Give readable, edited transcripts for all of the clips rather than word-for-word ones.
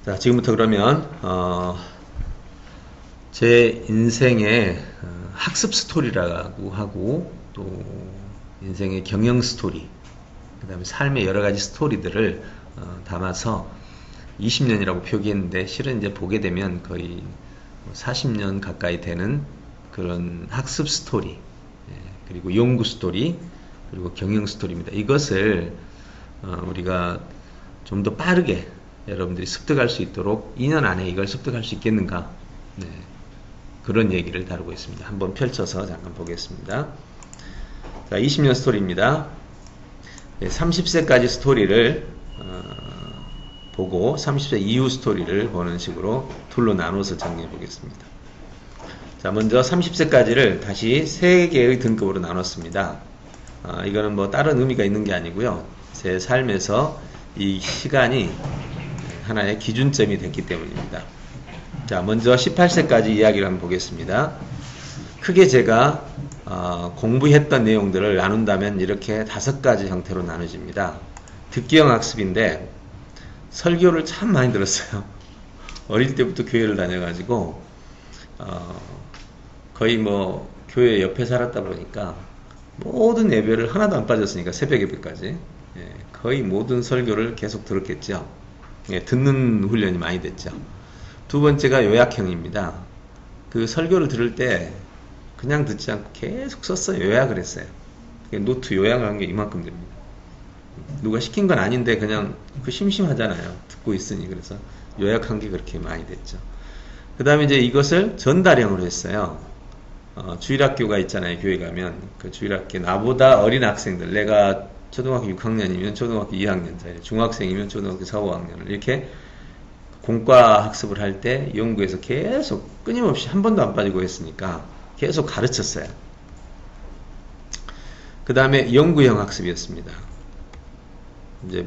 자, 지금부터 그러면 제 인생의 학습 스토리라고 하고 또 인생의 경영 스토리, 그 다음에 삶의 여러 가지 스토리들을 담아서 20년이라고 표기했는데 실은 이제 보게 되면 거의 40년 가까이 되는 그런 학습 스토리, 그리고 연구 스토리, 그리고 경영 스토리입니다. 이것을 우리가 좀 더 빠르게 여러분들이 습득할 수 있도록 2년 안에 이걸 습득할 수 있겠는가, 그런 얘기를 다루고 있습니다. 한번 펼쳐서 잠깐 보겠습니다. 자, 20년 스토리입니다. 30세까지 스토리를 보고 30세 이후 스토리를 보는 식으로 둘로 나눠서 정리해 보겠습니다. 자, 먼저 30세까지를 다시 3개의 등급으로 나눴습니다. 이거는 뭐 다른 의미가 있는 게 아니고요. 제 삶에서 이 시간이 하나의 기준점이 됐기 때문입니다. 자, 먼저 18세까지 이야기를 한번 보겠습니다. 크게 제가 공부했던 내용들을 나눈다면 이렇게 5가지 형태로 나눠집니다. 듣기형 학습인데 설교를 참 많이 들었어요. 어릴 때부터 교회를 다녀가지고 거의 뭐 교회 옆에 살았다 보니까 모든 예배를 하나도 안 빠졌으니까 새벽 예배까지 거의 모든 설교를 계속 들었겠죠. 듣는 훈련이 많이 됐죠. 두 번째가 요약형입니다. 그 설교를 들을 때 그냥 듣지 않고 계속 썼어요. 요약을 했어요. 노트 요약을 한 게 이만큼 됩니다. 누가 시킨 건 아닌데 그냥 그 심심하잖아요. 듣고 있으니. 그래서 요약한 게 그렇게 많이 됐죠. 그 다음에 이제 이것을 전달형으로 했어요. 주일학교가 있잖아요. 교회 가면 그 주일학교 나보다 어린 학생들, 내가 초등학교 6학년이면 초등학교 2학년짜리, 중학생이면 초등학교 4, 5학년을 이렇게 공과 학습을 할 때 연구에서 계속 끊임없이 한 번도 안 빠지고 했으니까 계속 가르쳤어요. 그 다음에 연구형 학습이었습니다. 이제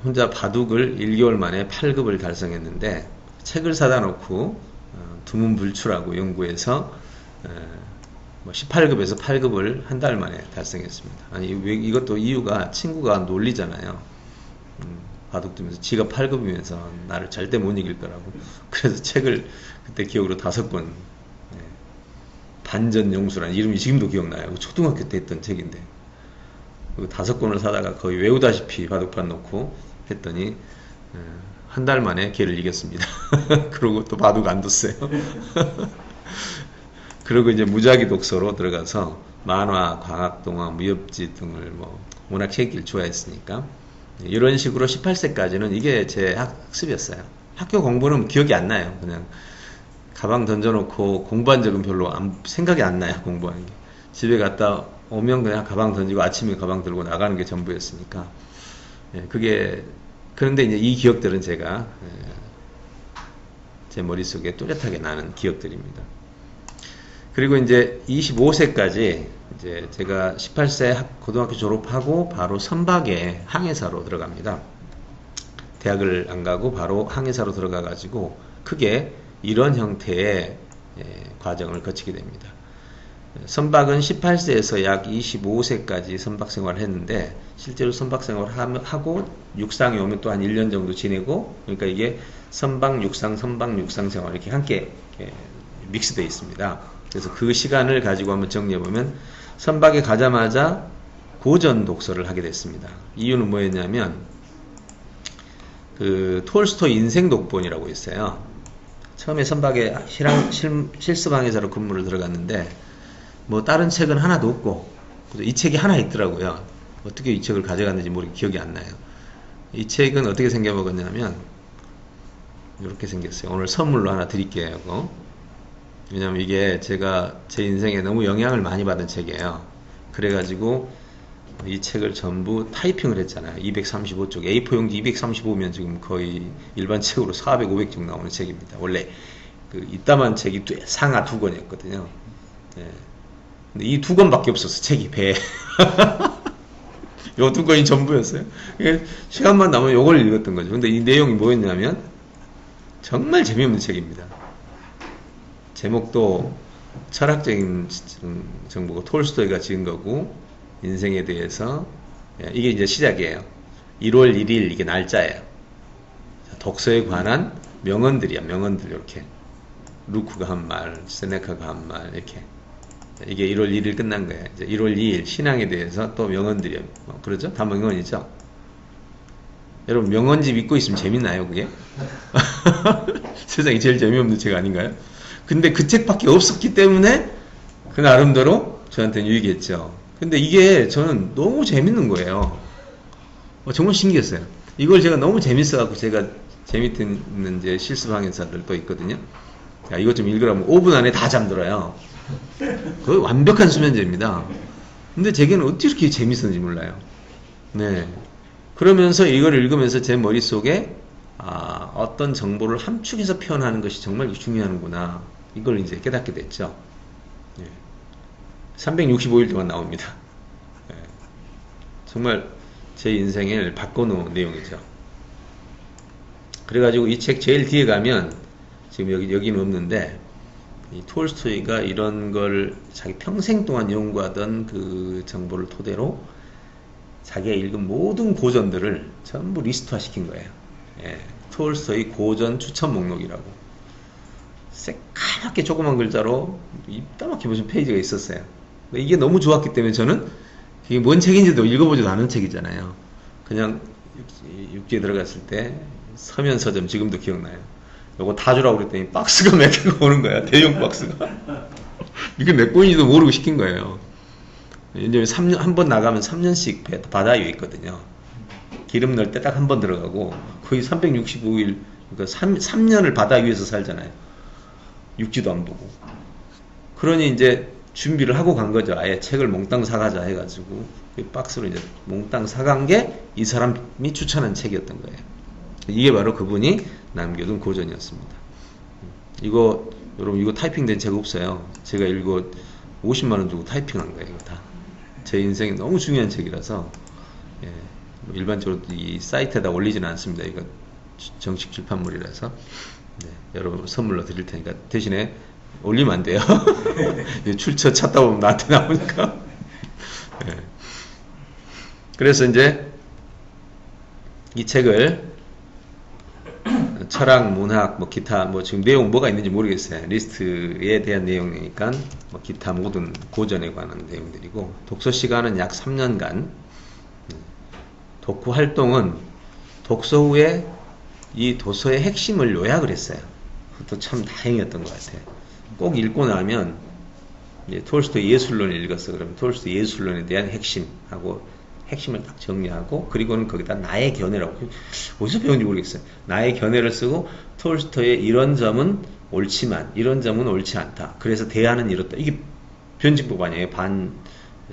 혼자 바둑을 1개월 만에 8급을 달성했는데 책을 사다 놓고 두문불출하고 연구해서 18급에서 8급을 한 달 만에 달성했습니다. 아니, 이것도 이유가 친구가 놀리잖아요. 바둑 두면서 지가 8급이면서 나를 절대 못 이길 거라고. 그래서 책을 그때 기억으로 5권, 반전용수라는 이름이 지금도 기억나요. 초등학교 때 했던 책인데 5권을 사다가 거의 외우다시피 바둑판 놓고 했더니 한 달 만에 걔를 이겼습니다. 그러고 또 바둑 안 뒀어요. 그리고 이제 무작위 독서로 들어가서 만화, 과학동화, 무협지 등을 뭐 워낙 책을 좋아했으니까 이런 식으로 18세까지는 이게 제 학습이었어요. 학교 공부는 기억이 안 나요. 그냥 가방 던져놓고 공부한 적은 별로 생각이 안 나요. 공부하는 게. 집에 갔다 오면 그냥 가방 던지고 아침에 가방 들고 나가는 게 전부였으니까. 그런데 이제 이 기억들은 제가 제 머릿속에 뚜렷하게 나는 기억들입니다. 그리고 이제 25세까지 이제 제가 18세 고등학교 졸업하고 바로 선박에 항해사로 들어갑니다. 대학을 안 가고 바로 항해사로 들어가 가지고 크게 이런 형태의 과정을 거치게 됩니다. 선박은 18세에서 약 25세까지 선박 생활을 했는데 실제로 선박 생활을 하고 육상에 오면 또 한 1년 정도 지내고, 그러니까 이게 선박 육상 생활 이렇게 함께 믹스되어 있습니다. 그래서 그 시간을 가지고 한번 정리해보면 선박에 가자마자 고전 독서를 하게 됐습니다. 이유는 뭐였냐면 그 톨스토이 인생 독본이라고 있어요. 처음에 선박에 실습 항해사로 근무를 들어갔는데 뭐 다른 책은 하나도 없고 이 책이 하나 있더라고요. 어떻게 이 책을 가져갔는지 기억이 안 나요. 이 책은 어떻게 생겨먹었냐면 이렇게 생겼어요. 오늘 선물로 하나 드릴게요. 왜냐면 이게 제가 제 인생에 너무 영향을 많이 받은 책이에요. 그래가지고 이 책을 전부 타이핑을 했잖아요. 235쪽, A4 용지 235면 지금 거의 일반 책으로 400, 500쪽 나오는 책입니다. 원래 그 이따만 책이 상하 2권이었거든요. 근데 이 2권밖에 없었어. 책이 배에. 요 2권이 전부였어요. 시간만 나면 요걸 읽었던 거죠. 근데 이 내용이 뭐였냐면 정말 재미없는 책입니다. 제목도 철학적인 정보고 톨스토이가 지은 거고 인생에 대해서 이게 이제 시작이에요. 1월 1일 이게 날짜예요. 독서에 관한 명언들이야, 명언들. 이렇게 루크가 한 말, 세네카가 한 말, 이렇게. 이게 1월 1일 끝난 거예요. 이제 1월 2일 신앙에 대해서 또 명언들이요. 그러죠? 다 명언이죠. 여러분 명언집 읽고 있으면 재밌나요, 그게? 세상에 제일 재미없는 책 아닌가요? 근데 그 책밖에 없었기 때문에 그 나름대로 저한테는 유익했죠. 근데 이게 저는 너무 재밌는 거예요. 정말 신기했어요. 이걸 제가 너무 재밌어갖고 제가 재밌는 이제 실습 강의사들도 있거든요. 야, 이것 좀 읽으라면 5분 안에 다 잠들어요. 거의 완벽한 수면제입니다. 근데 제게는 어떻게 이렇게 재밌었는지 몰라요. 네. 그러면서 이걸 읽으면서 제 머릿속에 어떤 정보를 함축해서 표현하는 것이 정말 중요하구나. 이걸 이제 깨닫게 됐죠. 네. 365일 동안 나옵니다. 네. 정말 제 인생을 바꿔놓은 내용이죠. 그래가지고 이 책 제일 뒤에 가면 지금 여기는 없는데 이 톨스토이가 이런 걸 자기 평생 동안 연구하던 그 정보를 토대로 자기가 읽은 모든 고전들을 전부 리스트화 시킨 거예요. 예, 톨스토이 고전 추천 목록이라고 새까맣게 조그만 글자로 이따맣게 무슨 페이지가 있었어요. 이게 너무 좋았기 때문에 저는 이게 뭔 책인지도 읽어보지도 않은 책이잖아요. 그냥 육지에 들어갔을 때 서면 서점 지금도 기억나요. 요거 다 주라고 그랬더니 박스가 몇 개가 오는 거야. 대용 박스가. 이게 몇 권인지도 모르고 시킨 거예요. 이제 3년, 한 번 나가면 3년씩 바다 위에 있거든요. 기름 넣을 때 딱 한 번 들어가고 거의 365일, 그러니까 3년을 바다 위에서 살잖아요. 육지도 안 보고. 그러니 이제 준비를 하고 간 거죠. 아예 책을 몽땅 사가자 해가지고 그 박스로 이제 몽땅 사간 게 이 사람이 추천한 책이었던 거예요. 이게 바로 그분이 남겨둔 고전이었습니다. 이거 여러분 이거 타이핑된 책 없어요. 제가 이거 50만원 주고 타이핑한 거예요. 이거 다. 제 인생에 너무 중요한 책이라서 예, 일반적으로 이 사이트에다 올리지는 않습니다. 이거 정식 출판물이라서 네, 여러분 선물로 드릴 테니까 대신에 올리면 안 돼요. 출처 찾다 보면 나한테 나오니까. 예. 그래서 이제 이 책을 철학, 문학, 뭐 기타, 뭐 지금 내용 뭐가 있는지 모르겠어요. 리스트에 대한 내용이니까 뭐 기타 모든 고전에 관한 내용들이고 독서 시간은 약 3년간 독후 활동은 독서 후에 이 도서의 핵심을 요약을 했어요. 그것도 참 다행이었던 것 같아요. 꼭 읽고 나면 이제 톨스토이 예술론을 읽었어. 그러면 톨스토이 예술론에 대한 핵심하고 핵심을 딱 정리하고 그리고는 거기다 나의 견해라고 어디서 배운지 모르겠어요. 나의 견해를 쓰고 톨스토이의 이런 점은 옳지만 이런 점은 옳지 않다. 그래서 대안은 이렇다. 이게 변증법 아니에요.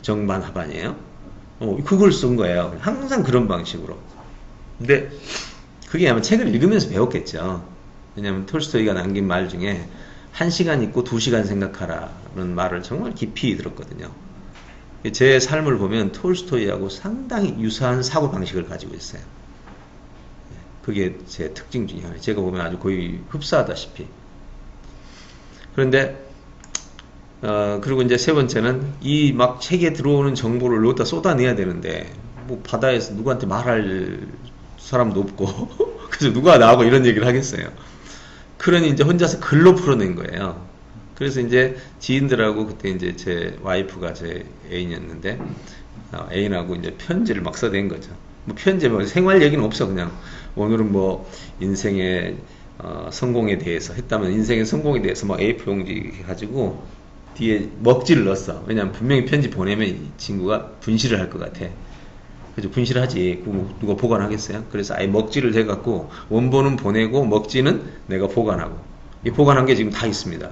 정반합 아니에요. 그걸 쓴 거예요. 항상 그런 방식으로. 근데 그게 아마 책을 읽으면서 배웠겠죠. 왜냐하면 톨스토이가 남긴 말 중에 1시간 읽고 2시간 생각하라는 말을 정말 깊이 들었거든요. 제 삶을 보면 톨스토이하고 상당히 유사한 사고방식을 가지고 있어요. 그게 제 특징 중에 하나예요. 제가 보면 아주 거의 흡사하다시피. 그런데 그리고 이제 세 번째는 이 막 책에 들어오는 정보를 여기다 쏟아내야 되는데 뭐 바다에서 누구한테 말할 사람도 없고 그래서 누가 나하고 이런 얘기를 하겠어요. 그러니 이제 혼자서 글로 풀어낸 거예요. 그래서 이제 지인들하고 그때 이제 제 와이프가 제 애인이었는데 애인하고 이제 편지를 막 써댄 거죠. 뭐 편지 뭐 생활 얘기는 없어. 그냥 오늘은 뭐 인생의 성공에 대해서 했다면 인생의 성공에 대해서 막 A4 용지 가지고 뒤에 먹지를 넣었어. 왜냐면 분명히 편지 보내면 이 친구가 분실을 할 것 같아. 그래서 분실을 하지. 누가 보관하겠어요? 그래서 아예 먹지를 해갖고 원본은 보내고 먹지는 내가 보관하고 이 보관한 게 지금 다 있습니다.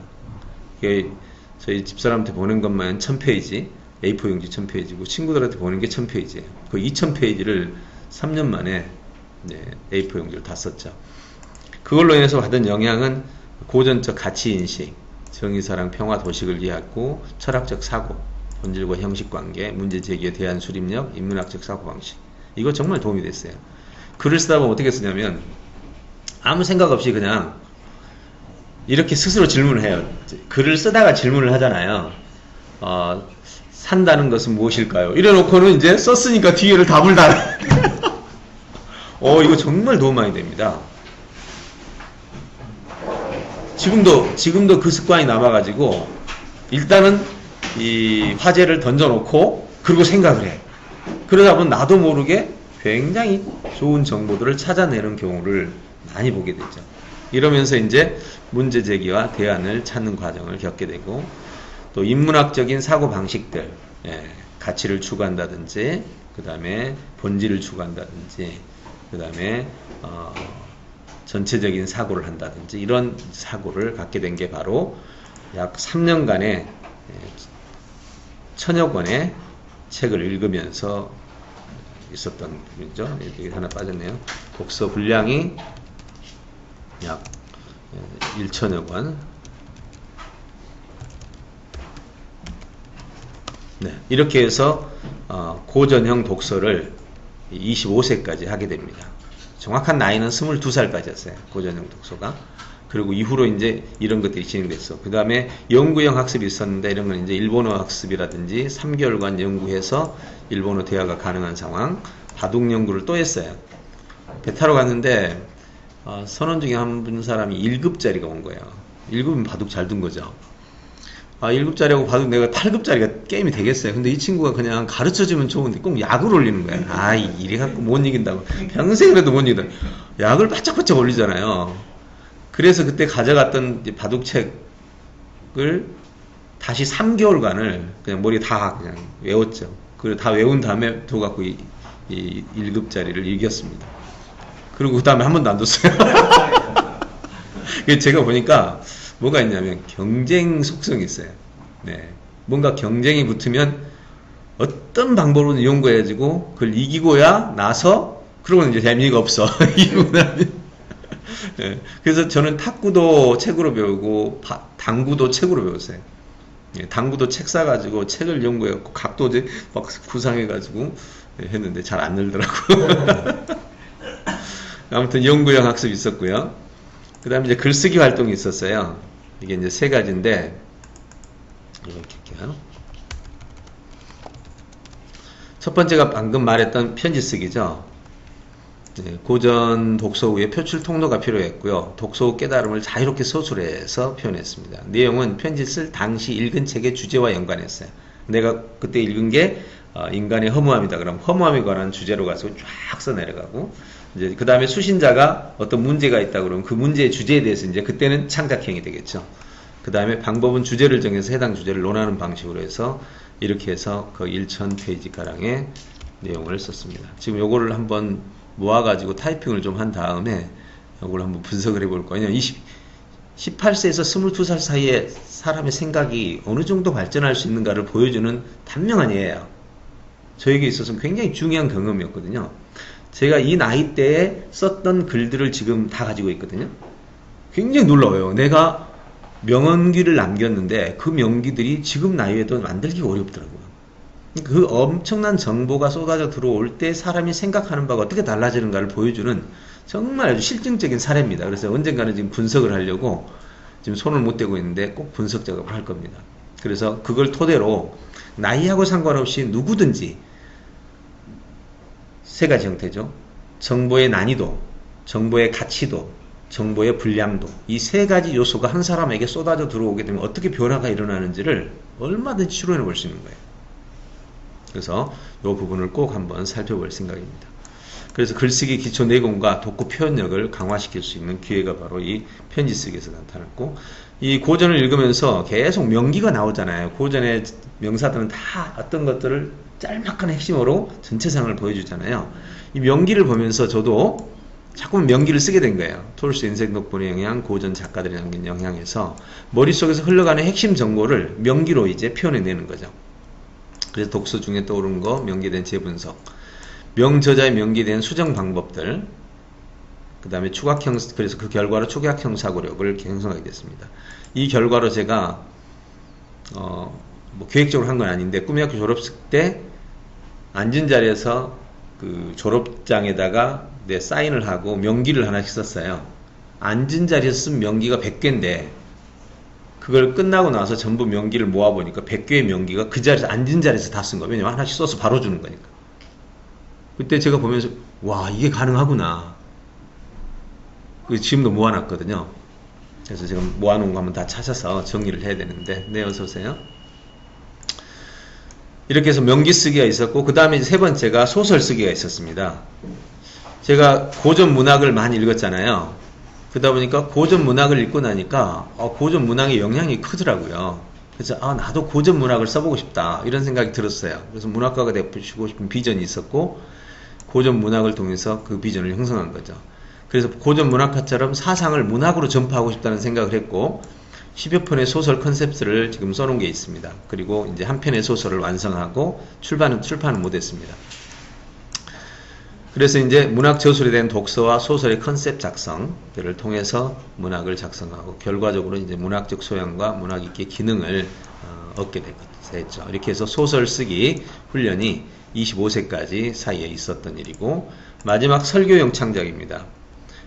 저희 집사람한테 보낸 것만 1000페이지, A4 용지 1000페이지고 친구들한테 보낸 게 1000페이지예요. 그 2000페이지를 3년 만에 A4 용지를 다 썼죠. 그걸로 인해서 받은 영향은 고전적 가치인식, 정의사랑 평화 도식을 이해하고 철학적 사고, 본질과 형식관계, 문제제기에 대한 수립력, 인문학적 사고방식. 이거 정말 도움이 됐어요. 글을 쓰다 보면 어떻게 쓰냐면 아무 생각 없이 그냥 이렇게 스스로 질문을 해요. 글을 쓰다가 질문을 하잖아요. 산다는 것은 무엇일까요? 이래 놓고는 이제 썼으니까 뒤에를 답을 달아. 이거 정말 도움 많이 됩니다. 지금도 그 습관이 남아가지고, 일단은 이 화제를 던져놓고, 그리고 생각을 해. 그러다 보면 나도 모르게 굉장히 좋은 정보들을 찾아내는 경우를 많이 보게 되죠. 이러면서 이제 문제 제기와 대안을 찾는 과정을 겪게 되고, 또 인문학적인 사고 방식들, 가치를 추구한다든지, 그 다음에 본질을 추구한다든지, 그 다음에 전체적인 사고를 한다든지, 이런 사고를 갖게 된 게 바로 약 3년간의 1000여 권의 책을 읽으면서 있었던 부분이죠. 여기 하나 빠졌네요. 독서 분량이 약 1000여 권. 네, 이렇게 해서 고전형 독서를 25세까지 하게 됩니다. 정확한 나이는 22살까지였어요. 고전형 독서가. 그리고 이후로 이제 이런 것들이 진행됐어. 그 다음에 연구형 학습이 있었는데, 이런 건 이제 일본어 학습이라든지 3개월간 연구해서 일본어 대화가 가능한 상황, 바둑 연구를 또 했어요. 배 타러 갔는데, 선원 중에 한 분 사람이 1급짜리가 온 거예요. 1급은 바둑 잘 둔 거죠. 1급짜리하고 바둑 내가 8급짜리가 게임이 되겠어요. 근데 이 친구가 그냥 가르쳐주면 좋은데 꼭 약을 올리는 거야. 이래갖고 못 이긴다고. 평생 그래도 못 이긴다. 약을 바짝바짝 올리잖아요. 그래서 그때 가져갔던 바둑책을 다시 3개월간을 그냥 머리에 다 그냥 외웠죠. 그리고 다 외운 다음에 도 갖고 이 1급짜리를 이겼습니다. 그리고 그 다음에 한 번도 안 뒀어요. 제가 보니까 뭐가 있냐면 경쟁 속성이 있어요. 네. 뭔가 경쟁이 붙으면 어떤 방법으로 연구해가지고 그걸 이기고야 나서, 그러고는 이제 재미가 없어. 이기고 나면. 네. 그래서 저는 탁구도 책으로 배우고 당구도 책으로 배웠어요. 네. 당구도 책 사가지고 책을 연구해갖고 각도 막 구상해가지고 했는데 잘 안 늘더라고요. 아무튼 연구형 학습이 있었고요. 그 다음에 이제 글쓰기 활동이 있었어요. 이게 이제 3가지인데, 이렇게 할게요. 첫 번째가 방금 말했던 편지 쓰기죠. 네, 고전 독서 후에 표출 통로가 필요했고요. 독서 후 깨달음을 자유롭게 서술해서 표현했습니다. 내용은 편지 쓸 당시 읽은 책의 주제와 연관했어요. 내가 그때 읽은 게 인간의 허무함이다. 그럼 허무함에 관한 주제로 가서 쫙 써내려가고, 이제 그 다음에 수신자가 어떤 문제가 있다 그러면 그 문제의 주제에 대해서 이제 그때는 창작형이 되겠죠. 그 다음에 방법은 주제를 정해서 해당 주제를 논하는 방식으로 해서 이렇게 해서 그 1000페이지 가량의 내용을 썼습니다. 지금 요거를 한번 모아가지고 타이핑을 좀 한 다음에 요걸 한번 분석을 해볼 거예요. 18세에서 22살 사이에 사람의 생각이 어느 정도 발전할 수 있는가를 보여주는 단명한 예예요. 저에게 있어서는 굉장히 중요한 경험이었거든요. 제가 이 나이대에 썼던 글들을 지금 다 가지고 있거든요. 굉장히 놀라워요. 내가 명언기를 남겼는데 그 명기들이 지금 나이에도 만들기가 어렵더라고요. 그 엄청난 정보가 쏟아져 들어올 때 사람이 생각하는 바가 어떻게 달라지는가를 보여주는 정말 아주 실증적인 사례입니다. 그래서 언젠가는 지금 분석을 하려고 지금 손을 못 대고 있는데 꼭 분석 작업을 할 겁니다. 그래서 그걸 토대로 나이하고 상관없이 누구든지 3가지 형태죠. 정보의 난이도, 정보의 가치도, 정보의 분량도, 이 3가지 요소가 한 사람에게 쏟아져 들어오게 되면 어떻게 변화가 일어나는지를 얼마든지 추론해 볼 수 있는 거예요. 그래서 이 부분을 꼭 한번 살펴볼 생각입니다. 그래서 글쓰기 기초 내공과 독후 표현력을 강화시킬 수 있는 기회가 바로 이 편지 쓰기에서 나타났고, 이 고전을 읽으면서 계속 명기가 나오잖아요. 고전의 명사들은 다 어떤 것들을 짤막한 핵심으로 전체상을 보여주잖아요. 이 명기를 보면서 저도 자꾸 명기를 쓰게 된 거예요. 톨스토이 인생 독본의 영향, 고전 작가들이 남긴 영향에서 머릿속에서 흘러가는 핵심 정보를 명기로 이제 표현해내는 거죠. 그래서 독서 중에 떠오른 거, 명기에 대한 재분석, 명저자의 명기에 대한 수정 방법들, 그 다음에 추각형, 그래서 그 결과로 축약형 사고력을 형성하게 됐습니다. 이 결과로 제가 뭐 계획적으로 한 건 아닌데, 꿈의학교 졸업식 때 앉은 자리에서 그 졸업장에다가 내 사인을 하고 명기를 하나씩 썼어요. 앉은 자리에서 쓴 명기가 100개인데 그걸 끝나고 나서 전부 명기를 모아보니까 100개의 명기가 그 자리에서 앉은 자리에서 다 쓴 거예요. 왜냐면 하나씩 써서 바로 주는 거니까. 그때 제가 보면서 와, 이게 가능하구나. 지금도 모아놨거든요. 그래서 지금 모아놓은 거 한번 다 찾아서 정리를 해야 되는데, 네, 어서오세요. 이렇게 해서 명기 쓰기가 있었고, 그 다음에 세 번째가 소설 쓰기가 있었습니다. 제가 고전 문학을 많이 읽었잖아요. 그러다 보니까 고전 문학을 읽고 나니까 고전 문학의 영향이 크더라고요. 그래서 나도 고전 문학을 써보고 싶다 이런 생각이 들었어요. 그래서 문학가가 되고 싶은 비전이 있었고, 고전 문학을 통해서 그 비전을 형성한 거죠. 그래서 고전 문학가처럼 사상을 문학으로 전파하고 싶다는 생각을 했고, 10여 편의 소설 컨셉트를 지금 써놓은 게 있습니다. 그리고 이제 한 편의 소설을 완성하고 출판은 못했습니다. 그래서 이제 문학 저술에 대한 독서와 소설의 컨셉 작성들을 통해서 문학을 작성하고, 결과적으로 이제 문학적 소양과 문학 읽기의 기능을 얻게 됐죠. 이렇게 해서 소설 쓰기 훈련이 25세까지 사이에 있었던 일이고, 마지막 설교용 창작입니다.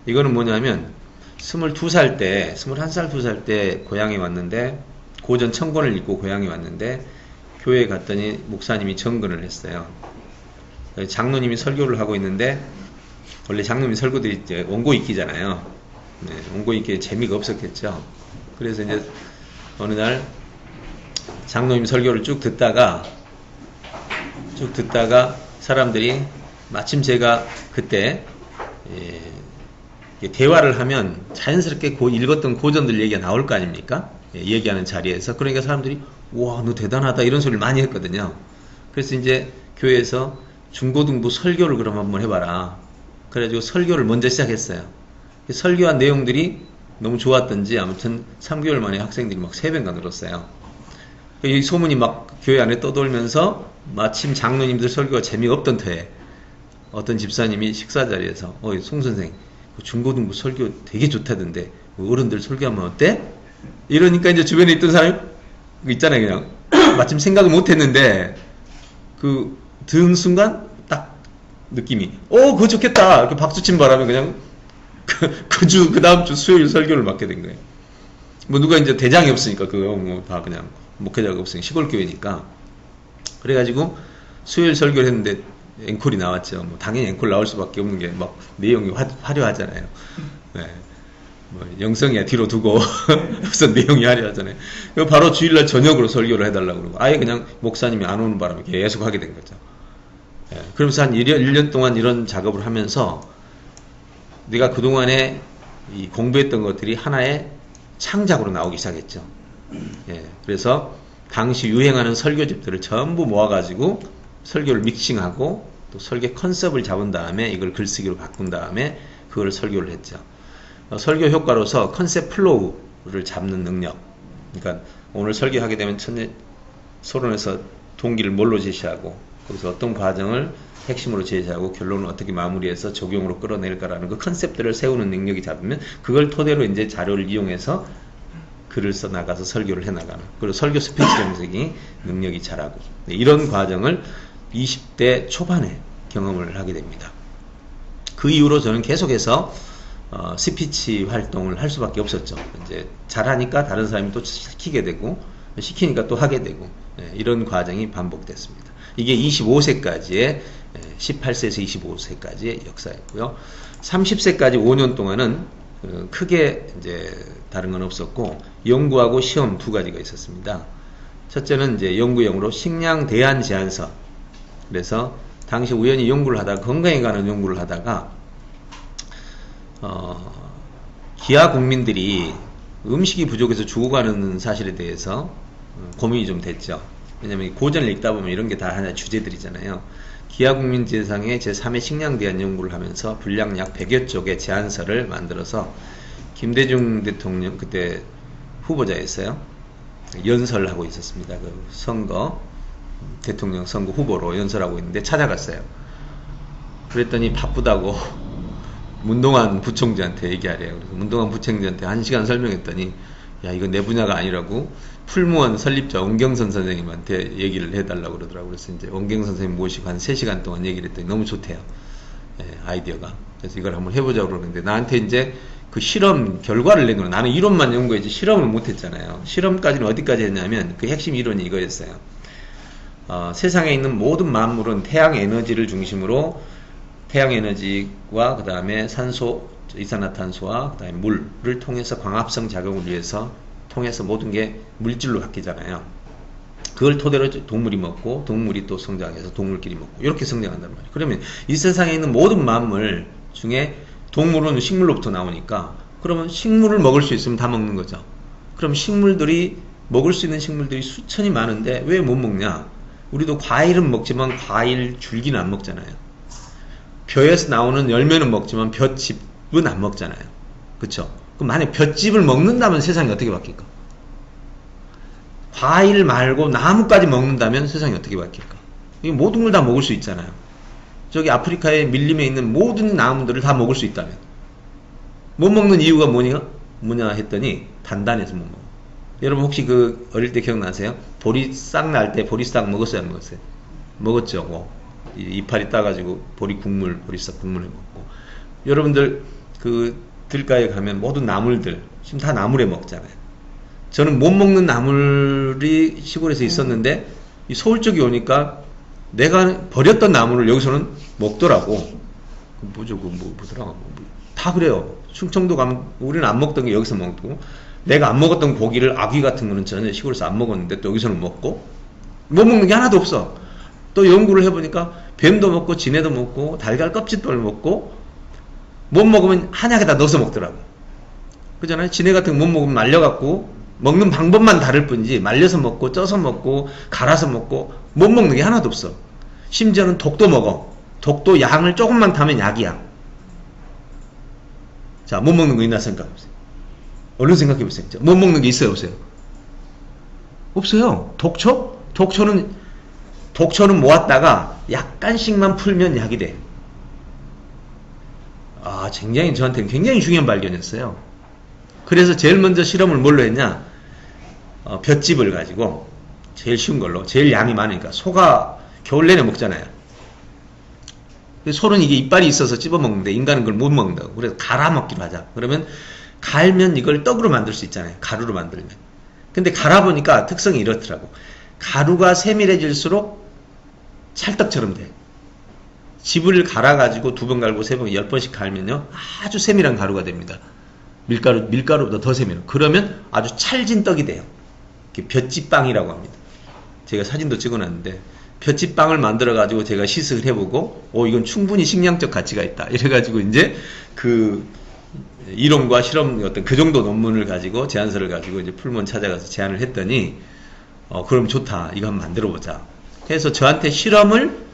이거는 뭐냐면 22살 때, 21살, 2살 때 고향에 왔는데, 고전 천권을 읽고 고향에 왔는데, 교회에 갔더니 목사님이 정근을 했어요. 장로님이 설교를 하고 있는데, 원래 장로님 설교들이 이제 원고 읽기잖아요. 네, 원고 읽기 재미가 없었겠죠. 그래서 이제 어느 날 장로님 설교를 쭉 듣다가 사람들이, 마침 제가 그때 대화를 하면 자연스럽게 읽었던 고전들 얘기가 나올 거 아닙니까? 얘기하는 자리에서. 그러니까 사람들이 와, 너 대단하다 이런 소리를 많이 했거든요. 그래서 이제 교회에서 중고등부 설교를 그럼 한번 해봐라. 그래가지고 설교를 먼저 시작했어요. 설교한 내용들이 너무 좋았던지 아무튼 3개월 만에 학생들이 막 3배가 늘었어요. 이 소문이 막 교회 안에 떠돌면서, 마침 장로님들 설교가 재미가 없던 터에 어떤 집사님이 식사 자리에서 송 선생 중고등부 설교 되게 좋다던데 어른들 설교하면 어때? 이러니까 이제 주변에 있던 사람이 있잖아요. 그냥 마침 생각을 못했는데 그 들은 순간 딱 느낌이 그거 좋겠다 이렇게 박수친 바람에 그냥 그 다음 주 수요일 설교를 맡게 된 거예요. 뭐 누가 이제 대장이 없으니까 그거 뭐 다 그냥 목회자가 없으니까 시골 교회니까. 그래가지고 수요일 설교를 했는데 앵콜이 나왔죠. 뭐 당연히 앵콜 나올 수밖에 없는 게 막 내용이 화려하잖아요. 네. 뭐 영성이야 뒤로 두고 우선 내용이 화려하잖아요. 바로 주일날 저녁으로 설교를 해달라고 그러고, 아예 그냥 목사님이 안 오는 바람에 계속 하게 된 거죠. 네. 그러면서 한 1년 동안 이런 작업을 하면서 내가 그동안에 이 공부했던 것들이 하나의 창작으로 나오기 시작했죠. 예, 그래서 당시 유행하는 설교집들을 전부 모아가지고 설교를 믹싱하고 또 설교 컨셉을 잡은 다음에 이걸 글쓰기로 바꾼 다음에 그걸 설교를 했죠. 설교 효과로서 컨셉 플로우를 잡는 능력. 그러니까 오늘 설교하게 되면 서론에서 동기를 뭘로 제시하고, 거기서 어떤 과정을 핵심으로 제시하고 결론을 어떻게 마무리해서 적용으로 끌어낼까라는 그 컨셉들을 세우는 능력이 잡으면, 그걸 토대로 이제 자료를 이용해서 글을 써 나가서 설교를 해 나가는, 그리고 설교 스피치 검색이 능력이 자라고, 이런 과정을 20대 초반에 경험을 하게 됩니다. 그 이후로 저는 계속해서 스피치 활동을 할 수밖에 없었죠. 이제 잘하니까 다른 사람이 또 시키게 되고, 시키니까 또 하게 되고, 이런 과정이 반복됐습니다. 이게 25세까지의 18세에서 25세까지의 역사였고요. 30세까지 5년 동안은 크게 이제 다른 건 없었고, 연구하고 시험 두 가지가 있었습니다. 첫째는 이제 연구용으로 식량 대안 제안서. 그래서 당시 우연히 연구를 하다가, 건강에 관한 연구를 하다가 기아 국민들이 음식이 부족해서 죽어가는 사실에 대해서 고민이 좀 됐죠. 왜냐면 고전을 읽다 보면 이런 게 다 하나의 주제들이잖아요. 기아 국민 대상의 제3회 식량 대안 연구를 하면서 분량 약 100여 쪽의 제안서를 만들어서 김대중 대통령, 그때 후보자였어요. 연설하고 있었습니다. 그 선거, 대통령 선거 후보로 연설하고 있는데 찾아갔어요. 그랬더니 바쁘다고 문동환 부총재한테 얘기하래요. 그래서 문동환 부총재한테 1시간 설명했더니, 야, 이거 내 분야가 아니라고 풀무원 설립자 원경선 선생님한테 얘기를 해달라고 그러더라고요. 그래서 이제 원경선 선생님 모시고 한 3시간 동안 얘기를 했더니 너무 좋대요. 아이디어가. 그래서 이걸 한번 해보자고 그러는데, 나한테 이제 그 실험 결과를 낸 거예요. 나는 이론만 연구했지 실험을 못했잖아요. 실험까지는 어디까지 했냐면, 그 핵심 이론이 이거였어요. 세상에 있는 모든 만물은 태양 에너지를 중심으로, 태양 에너지와 그 다음에 산소 이산화탄소와 그다음에 물을 통해서 광합성 작용을 위해서 통해서 모든 게 물질로 바뀌잖아요. 그걸 토대로 동물이 먹고 동물이 또 성장해서 동물끼리 먹고 이렇게 성장한단 말이에요. 그러면 이 세상에 있는 모든 만물 중에 동물은 식물로부터 나오니까 그러면 식물을 먹을 수 있으면 다 먹는 거죠. 그럼 식물들이 먹을 수 있는 식물들이 수천이 많은데 왜 못 먹냐? 우리도 과일은 먹지만 과일 줄기는 안 먹잖아요. 벼에서 나오는 열매는 먹지만 벼집은 안 먹잖아요. 그쵸? 그럼 만약 벼집을 먹는다면 세상이 어떻게 바뀔까? 과일 말고 나무까지 먹는다면 세상이 어떻게 바뀔까? 이 모든 걸 다 먹을 수 있잖아요. 저기 아프리카의 밀림에 있는 모든 나무들을 다 먹을 수 있다면 못 먹는 이유가 뭐냐 했더니 단단해서 못 먹어. 여러분 혹시 그 어릴 때 기억나세요? 보리싹 날 때 보리싹 먹었어요 안 먹었어요? 먹었죠. 뭐 이파리 따가지고 보리싹 국물 해 먹고. 여러분들 그 들가에 가면 모든 나물들 지금 다 나물에 먹잖아요. 저는 못 먹는 나물이 시골에서 있었는데 이 서울 쪽에 오니까 내가 버렸던 나물을 여기서는 먹더라고. 뭐죠? 뭐더라? 다 그래요. 충청도 가면 우리는 안 먹던 게 여기서 먹고, 내가 안 먹었던 고기를 아귀 같은 거는 전혀 시골에서 안 먹었는데 또 여기서는 먹고, 못 먹는 게 하나도 없어. 또 연구를 해보니까 뱀도 먹고 지네도 먹고 달걀 껍질도 먹고, 못 먹으면 한약에다 넣어서 먹더라고. 그잖아요. 지네 같은 거 못 먹으면 말려갖고 먹는 방법만 다를 뿐이지 말려서 먹고 쪄서 먹고 갈아서 먹고 못 먹는 게 하나도 없어. 심지어는 독도 먹어. 독도 양을 조금만 타면 약이야. 자, 못 먹는 거 있나 생각해보세요. 얼른 생각해보세요. 못 먹는 게 있어요 없어요? 없어요. 독초? 독초는 모았다가 약간씩만 풀면 약이 돼. 굉장히 저한테는 굉장히 중요한 발견이었어요. 그래서 제일 먼저 실험을 뭘로 했냐? 볏짚을 가지고 제일 쉬운 걸로, 제일 양이 많으니까. 소가 겨울 내내 먹잖아요. 소는 이게 이빨이 있어서 찝어먹는데 인간은 그걸 못 먹는다고. 그래서 갈아먹기로 하자. 그러면 갈면 이걸 떡으로 만들 수 있잖아요. 가루로 만들면. 근데 갈아보니까 특성이 이렇더라고. 가루가 세밀해질수록 찰떡처럼 돼. 짚을 갈아가지고 2번 갈고 3번, 10번씩 갈면요. 아주 세밀한 가루가 됩니다. 밀가루보다 더 세밀한. 그러면 아주 찰진 떡이 돼요. 볏짚빵이라고 합니다. 제가 사진도 찍어놨는데, 볏짚빵을 만들어가지고 제가 시식을 해보고, 이건 충분히 식량적 가치가 있다. 이래가지고 이제 그 이론과 실험 어떤 그 정도 논문을 가지고 제안서를 가지고 이제 풀무원 찾아가서 제안을 했더니, 그럼 좋다. 이거 한번 만들어보자. 그래서 저한테 실험을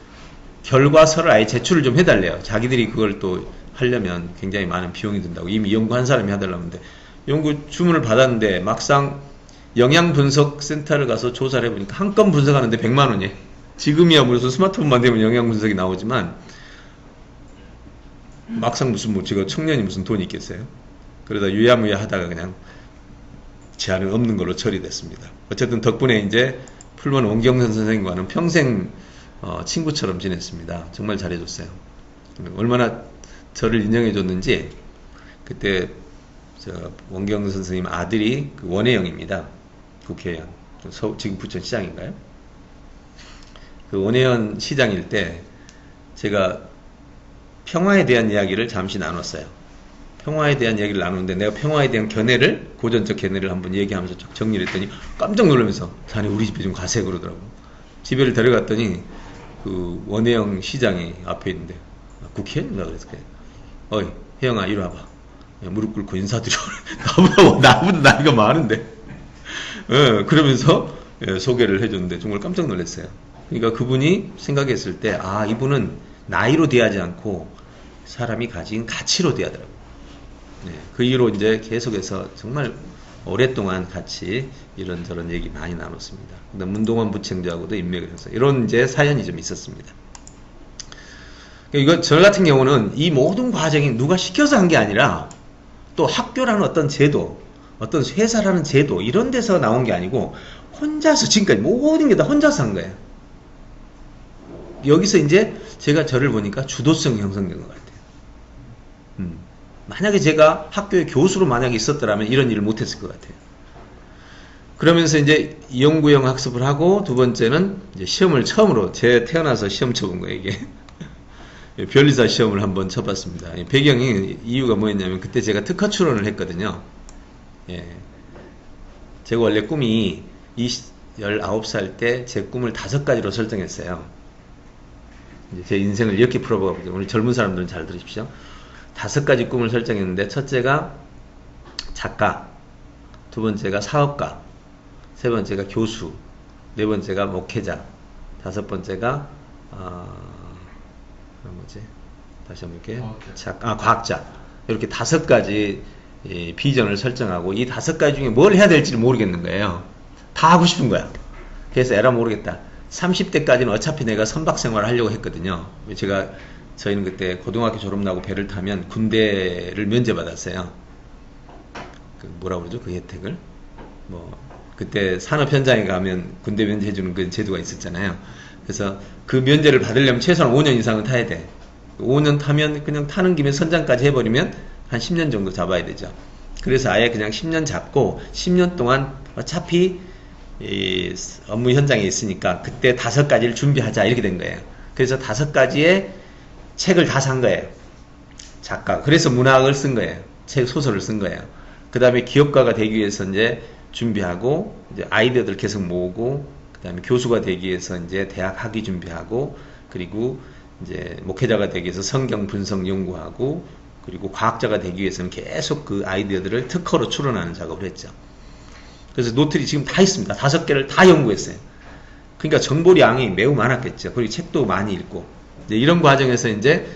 결과서를 아예 제출을 좀 해달래요. 자기들이 그걸 또 하려면 굉장히 많은 비용이 든다고. 이미 연구한 사람이 하달라고 하는데, 연구 주문을 받았는데 막상 영양분석센터를 가서 조사를 해보니까 한 건 분석하는데 100만 원이에요. 지금이야 무슨 스마트폰만 되면 영양분석이 나오지만 막상 무슨 제가 청년이 무슨 돈이 있겠어요. 그러다 유야무야 하다가 그냥 제안은 없는 걸로 처리됐습니다. 어쨌든 덕분에 이제 풀무원 원경선 선생님과는 평생 친구처럼 지냈습니다. 정말 잘해줬어요. 얼마나 저를 인정해줬는지, 그때 원경선 선생님 아들이 그 원혜영입니다. 국회의원. 지금 부천시장인가요? 그 원혜연 시장일 때 제가 평화에 대한 이야기를 잠시 나눴어요. 평화에 대한 이야기를 나누는데 내가 평화에 대한 견해를, 고전적 견해를 한번 얘기하면서 쫙 정리를 했더니 깜짝 놀라면서 자네 우리 집에 좀 가세 그러더라고. 집에를 데려갔더니 그 원혜영 시장이 앞에 있는데, 국회의원인가 그래서 어이 혜영아 이리 와봐. 무릎 꿇고 인사드려. 나보다 나이가 많은데. 그러면서 소개를 해줬는데 정말 깜짝 놀랐어요. 그러니까 그분이 생각했을 때 이분은 나이로 대하지 않고 사람이 가진 가치로 대하더라고요. 그 이후로 이제 계속해서 정말 오랫동안 같이 이런저런 얘기 많이 나눴습니다. 문동원 부총장하고도 인맥을 해서 이런 이제 사연이 좀 있었습니다. 이거 저 같은 경우는 이 모든 과정이 누가 시켜서 한 게 아니라 또 학교라는 어떤 제도, 어떤 회사라는 제도 이런 데서 나온 게 아니고 혼자서 지금까지 모든 게 다 혼자서 한 거예요. 여기서 이제 제가 저를 보니까 주도성이 형성된 것 같아요. 만약에 제가 학교의 교수로 만약에 있었더라면 이런 일을 못했을 것 같아요. 그러면서 이제 연구형 학습을 하고, 두 번째는 이제 시험을 처음으로 태어나서 시험 쳐본 거예요, 이게. 변리사 시험을 한번 쳐봤습니다. 배경이 이유가 뭐였냐면 그때 제가 특허 출원을 했거든요. 예. 제가 원래 꿈이 19살 때 제 꿈을 5가지로 설정했어요. 이제 제 인생을 이렇게 풀어보거든요. 우리 젊은 사람들은 잘 들으십시오. 5가지 꿈을 설정했는데 첫째가 작가, 두 번째가 사업가, 세 번째가 교수, 네 번째가 목회자, 다섯 번째가 뭐지? 다시 한번 볼게요. 과학자. 이렇게 5가지 비전을 설정하고 이 5가지 중에 뭘 해야 될지를 모르겠는 거예요. 다 하고 싶은 거야. 그래서 에라 모르겠다. 30대까지는 어차피 내가 선박 생활을 하려고 했거든요. 저희는 그때 고등학교 졸업 나고 배를 타면 군대를 면제받았어요. 뭐라 그러죠? 그 혜택을? 그때 산업 현장에 가면 군대 면제해주는 그 제도가 있었잖아요. 그래서 그 면제를 받으려면 최소한 5년 이상은 타야 돼. 5년 타면 그냥 타는 김에 선장까지 해버리면 한 10년 정도 잡아야 되죠. 그래서 아예 그냥 10년 잡고 10년 동안 어차피 이 업무 현장에 있으니까 그때 5가지를 준비하자 이렇게 된 거예요. 그래서 5가지의 책을 다 산 거예요. 작가. 그래서 문학을 쓴 거예요. 소설을 쓴 거예요. 그 다음에 기업가가 되기 위해서 이제 준비하고 이제 아이디어들 계속 모으고 그 다음에 교수가 되기 위해서 이제 대학 학위 준비하고 그리고 이제 목회자가 되기 위해서 성경 분석 연구하고 그리고 과학자가 되기 위해서는 계속 그 아이디어들을 특허로 출원하는 작업을 했죠. 그래서 노트리 지금 다 있습니다. 5개를 다 연구했어요. 그러니까 정보량이 매우 많았겠죠. 그리고 책도 많이 읽고 이런 과정에서 이제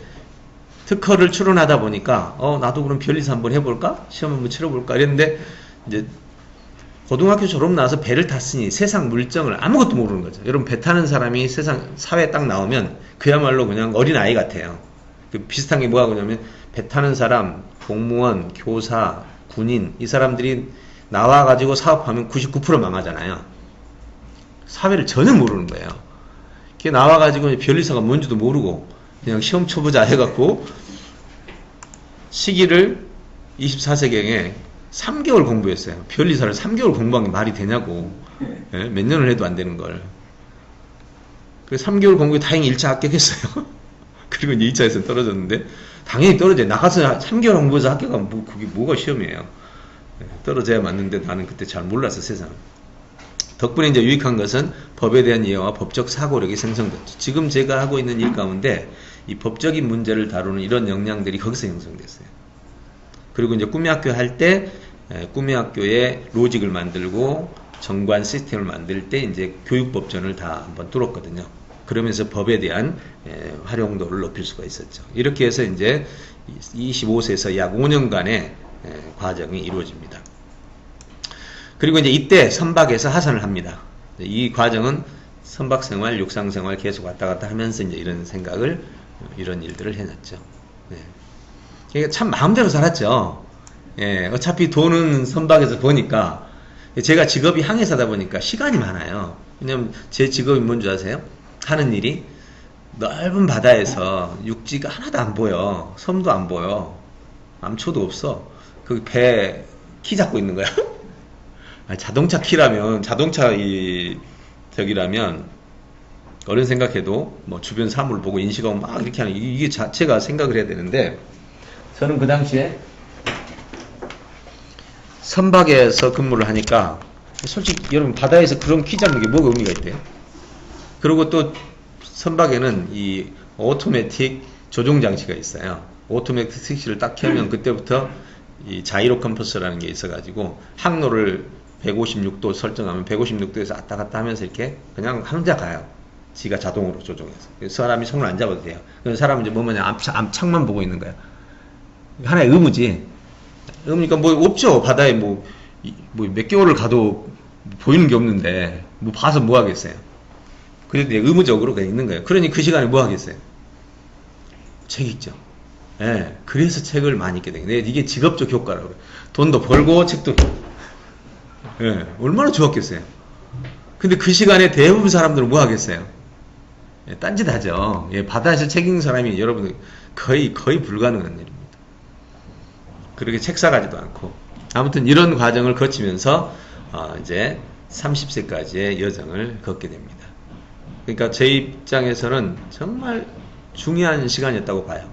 특허를 출원하다 보니까 나도 그럼 변리사 한번 해볼까? 시험 한번 치러볼까? 이랬는데 이제 고등학교 졸업 나서 배를 탔으니 세상 물정을 아무것도 모르는 거죠. 여러분 배 타는 사람이 세상 사회에 딱 나오면 그야말로 그냥 어린 아이 같아요. 비슷한 게 뭐가 그러냐면 배 타는 사람, 공무원, 교사, 군인 이 사람들이 나와가지고 사업하면 99% 망하잖아요. 사회를 전혀 모르는 거예요. 그게 나와가지고 변리사가 뭔지도 모르고 그냥 시험 쳐보자 해갖고 시기를 24세경에 3개월 공부했어요. 변리사를 3개월 공부한 게 말이 되냐고. 예? 몇 년을 해도 안 되는 걸. 그래서 3개월 공부에 다행히 1차 합격했어요. 그리고 이제 2차에서 떨어졌는데 당연히 떨어져요. 나가서 3개월 공부해서 합격하면 그게 뭐가 시험이에요. 예, 떨어져야 맞는데 나는 그때 잘 몰랐어 세상. 덕분에 이제 유익한 것은 법에 대한 이해와 법적 사고력이 생성됐죠. 지금 제가 하고 있는 일 가운데 이 법적인 문제를 다루는 이런 역량들이 거기서 형성됐어요. 그리고 이제 꿈의 학교 할 때 꿈의 학교에 로직을 만들고 정관 시스템을 만들 때 이제 교육법전을 다 한번 뚫었거든요. 그러면서 법에 대한 활용도를 높일 수가 있었죠. 이렇게 해서 이제 25세에서 약 5년간의 과정이 이루어집니다. 그리고 이제 이때 선박에서 하선을 합니다. 이 과정은 선박생활, 육상생활 계속 왔다 갔다 하면서 이제 이런 생각을, 이런 일들을 해놨죠. 네. 참 마음대로 살았죠. 예, 어차피 돈은 선박에서 버니까, 제가 직업이 항해사다 보니까 시간이 많아요. 왜냐면 제 직업이 뭔지 아세요? 하는 일이 넓은 바다에서 육지가 하나도 안 보여. 섬도 안 보여. 암초도 없어. 그 배 키 잡고 있는 거야. 자동차 키라면, 저기라면, 어른 생각해도, 주변 사물을 보고 인식하고 막 이렇게 하는, 이게 자체가 생각을 해야 되는데, 저는 그 당시에, 선박에서 근무를 하니까, 솔직히 여러분, 바다에서 그런 키 잡는 게 뭐가 의미가 있대요? 그리고 또, 선박에는 이 오토매틱 조종 장치가 있어요. 오토매틱 스위치를 딱 켜면 그때부터 이 자이로 컴퍼스라는 게 있어가지고, 항로를 156도 설정하면 156도에서 왔다 갔다 하면서 이렇게 그냥 혼자 가요. 지가 자동으로 조종해서. 그래서 사람이 손을 안 잡아도 돼요. 그래서 사람은 이제 뭐냐, 암창만 보고 있는 거야. 하나의 의무지. 의무니까 뭐 없죠. 바다에 몇 개월을 가도 보이는 게 없는데, 봐서 뭐 하겠어요. 그래도 의무적으로 그냥 있는 거예요. 그러니 그 시간에 뭐 하겠어요. 책 읽죠. 예. 그래서 책을 많이 읽게 돼요. 이게 직업적 효과라고 그래요. 돈도 벌고 책도 예, 얼마나 좋았겠어요. 근데 그 시간에 대부분 사람들은 뭐 하겠어요? 예, 딴짓 하죠. 예, 바다에서 책 읽는 사람이 여러분 거의 불가능한 일입니다. 그렇게 책 사가지도 않고. 아무튼 이런 과정을 거치면서, 이제 30세까지의 여정을 걷게 됩니다. 그러니까 제 입장에서는 정말 중요한 시간이었다고 봐요.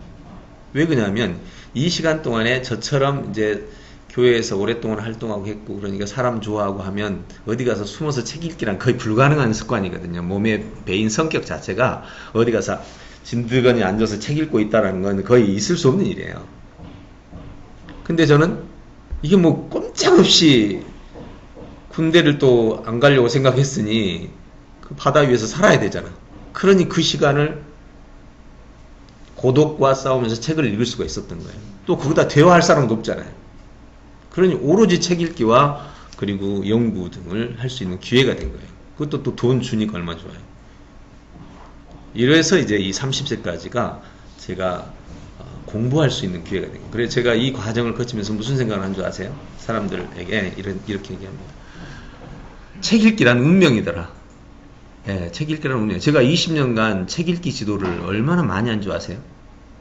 왜 그러냐면 이 시간 동안에 저처럼 이제 교회에서 오랫동안 활동하고 했고 그러니까 사람 좋아하고 하면 어디 가서 숨어서 책 읽기란 거의 불가능한 습관이거든요. 몸의 배인 성격 자체가 어디 가서 진드거니 앉아서 책 읽고 있다는 건 거의 있을 수 없는 일이에요. 근데 저는 이게 뭐 꼼짝없이 군대를 또 안 가려고 생각했으니 그 바다 위에서 살아야 되잖아. 그러니 그 시간을 고독과 싸우면서 책을 읽을 수가 있었던 거예요. 또 거기다 대화할 사람도 없잖아요. 그러니 오로지 책 읽기와 그리고 연구 등을 할 수 있는 기회가 된 거예요. 그것도 또 돈 주니까 얼마나 좋아요. 이래서 이제 이 30세까지가 제가 공부할 수 있는 기회가 된 거예요. 그래서 제가 이 과정을 거치면서 무슨 생각을 한 줄 아세요? 사람들에게 이렇게 얘기합니다. 책 읽기란 운명이더라. 예, 책 읽기란 운명. 제가 20년간 책 읽기 지도를 얼마나 많이 한 줄 아세요?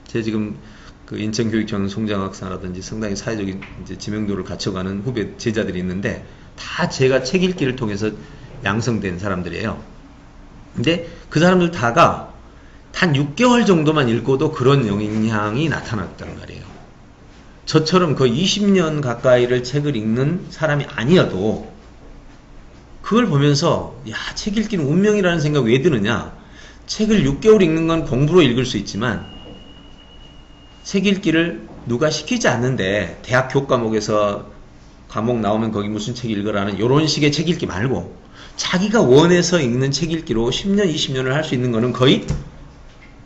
제가 지금 그 인천교육청 송장학사라든지 상당히 사회적인 이제 지명도를 갖춰가는 후배 제자들이 있는데 다 제가 책 읽기를 통해서 양성된 사람들이에요. 근데 그 사람들 다가 단 6개월 정도만 읽고도 그런 영향이 나타났단 말이에요. 저처럼 거의 20년 가까이를 책을 읽는 사람이 아니어도 그걸 보면서 야, 책 읽기는 운명이라는 생각 왜 드느냐? 책을 6개월 읽는 건 공부로 읽을 수 있지만 책 읽기를 누가 시키지 않는데 대학 교과목에서 과목 나오면 거기 무슨 책 읽으라는 이런 식의 책 읽기 말고 자기가 원해서 읽는 책 읽기로 10년, 20년을 할 수 있는 거는 거의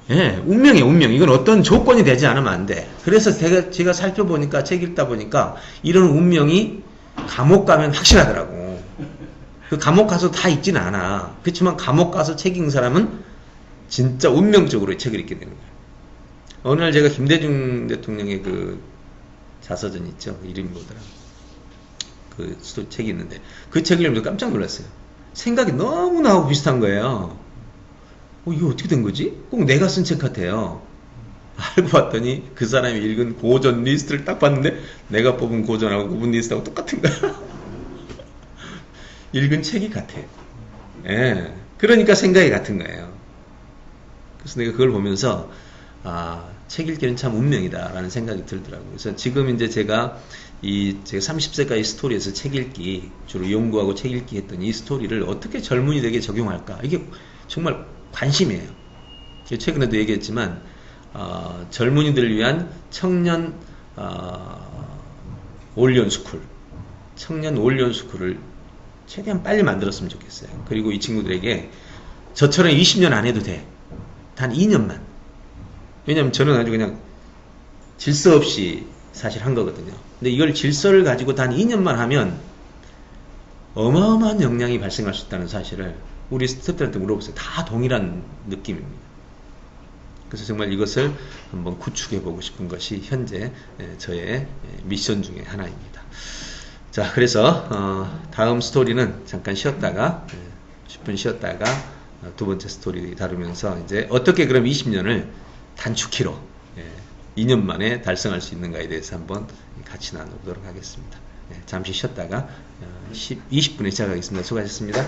운명이에요, 운명. 이건 어떤 조건이 되지 않으면 안 돼. 그래서 제가 살펴보니까 책 읽다 보니까 이런 운명이 감옥 가면 확실하더라고. 그 감옥 가서 다 읽지는 않아. 그렇지만 감옥 가서 책 읽는 사람은 진짜 운명적으로 책을 읽게 되는 거예요. 어느 날 제가 김대중 대통령의 그 자서전 있죠. 이름이 뭐더라. 그 책이 있는데 그 책을 읽으면서 깜짝 놀랐어요. 생각이 너무 나하고 비슷한 거예요. 이거 어떻게 된 거지? 꼭 내가 쓴 책 같아요. 알고 봤더니 그 사람이 읽은 고전 리스트를 딱 봤는데 내가 뽑은 고전하고 구분 리스트하고 똑같은 거야. 읽은 책이 같아. 예. 그러니까 생각이 같은 거예요. 그래서 내가 그걸 보면서 책 읽기는 참 운명이다라는 생각이 들더라고요. 그래서 지금 이제 제가 30세까지 스토리에서 책 읽기, 주로 연구하고 책 읽기 했던 이 스토리를 어떻게 젊은이들에게 적용할까? 이게 정말 관심이에요. 최근에도 얘기했지만, 젊은이들을 위한 청년, 올리온 스쿨, 청년 올리온 스쿨을 최대한 빨리 만들었으면 좋겠어요. 그리고 이 친구들에게 저처럼 20년 안 해도 돼. 단 2년만. 왜냐면 저는 아주 그냥 질서 없이 사실 한 거거든요. 근데 이걸 질서를 가지고 단 2년만 하면 어마어마한 영향이 발생할 수 있다는 사실을 우리 스태프들한테 물어보세요. 다 동일한 느낌입니다. 그래서 정말 이것을 한번 구축해보고 싶은 것이 현재 저의 미션 중에 하나입니다. 자, 그래서 다음 스토리는 잠깐 쉬었다가 10분 쉬었다가 두 번째 스토리 다루면서 이제 어떻게 그럼 20년을 단축키로 2년 만에 달성할 수 있는가에 대해서 한번 같이 나누도록 하겠습니다. 잠시 쉬었다가 20분에 시작하겠습니다. 수고하셨습니다.